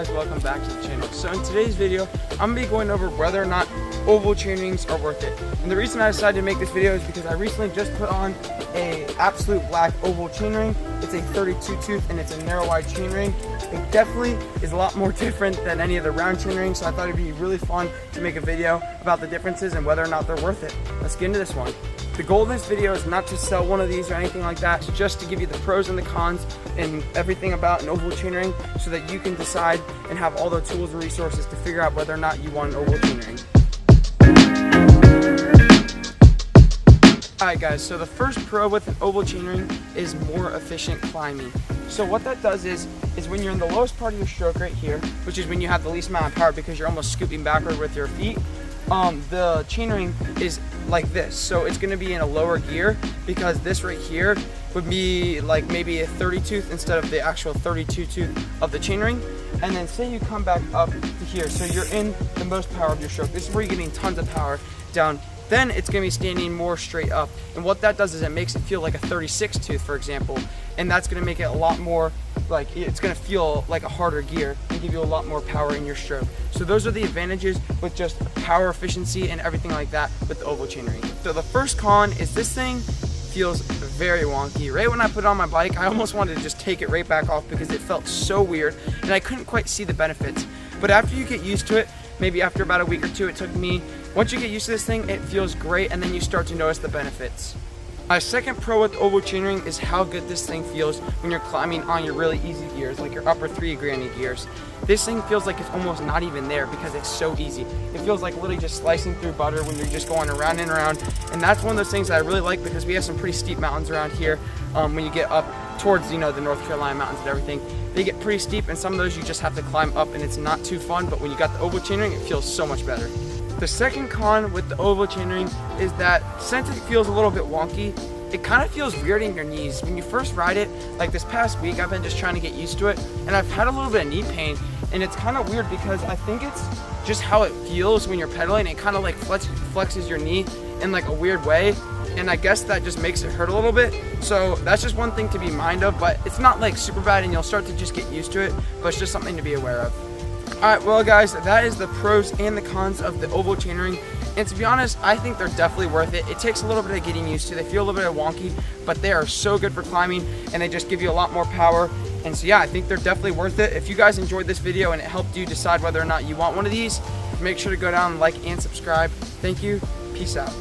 guys, welcome back to the channel. So in today's video, I'm going to be going over whether or not oval chainrings are worth it. And the reason I decided to make this video is because I recently just put on a absolute black oval chainring. It's a 32 tooth and it's a narrow wide chainring. It definitely is a lot more different than any of the round chainrings, so I thought it'd be really fun to make a video about the differences and whether or not they're worth it. Let's get into this one. The goal of this video is not to sell one of these or anything like that. It's just to give you the pros and the cons and everything about an oval chainring so that you can decide and have all the tools and resources to figure out whether or not you want an oval chainring. Alright guys, so the first pro with an oval chainring is more efficient climbing. So what that does is when you're in the lowest part of your stroke right here, which is when you have the least amount of power because you're almost scooping backward with your feet, the chainring is like this. So it's going to be in a lower gear because this right here would be like maybe a 30 tooth instead of the actual 32 tooth of the chainring. And then say you come back up to here, so you're in the most power of your stroke. This is where you're getting tons of power down. Then it's going to be standing more straight up, and what that does is it makes it feel like a 36 tooth, for example, and that's going to make it a lot more like, it's going to feel like a harder gear and give you a lot more power in your stroke. So those are the advantages with just power efficiency and everything like that with the oval chainring. So the first con is this thing feels very wonky. Right when I put it on my bike, I almost wanted to just take it right back off because it felt so weird and I couldn't quite see the benefits. But after you get used to it, maybe after about a week or two, it took me, once you get used to this thing, it feels great, and then you start to notice the benefits. My second pro with oval chainring is how good this thing feels when you're climbing on your really easy gears, like your upper 3 granny gears. This thing feels like it's almost not even there because it's so easy. It feels like literally just slicing through butter when you're just going around and around, and that's one of those things that I really like because we have some pretty steep mountains around here. When you get up towards, the North Carolina mountains and everything, they get pretty steep, and some of those you just have to climb up and it's not too fun, but when you got the oval chainring, it feels so much better. The second con with the oval chainring is that since it feels a little bit wonky, it kind of feels weird in your knees. When you first ride it, like this past week, I've been just trying to get used to it, and I've had a little bit of knee pain, and it's kind of weird because I think it's just how it feels when you're pedaling. It kind of like flexes your knee in like a weird way, and I guess that just makes it hurt a little bit. So that's just one thing to be mind of, but it's not like super bad and you'll start to just get used to it, but it's just something to be aware of. Alright, well guys, that is the pros and the cons of the oval chainring, and to be honest, I think they're definitely worth it. It takes a little bit of getting used to. They feel a little bit wonky, but they are so good for climbing and they just give you a lot more power. And so yeah, I think they're definitely worth it. If you guys enjoyed this video and it helped you decide whether or not you want one of these, make sure to go down, like, and subscribe. Thank you. Peace out.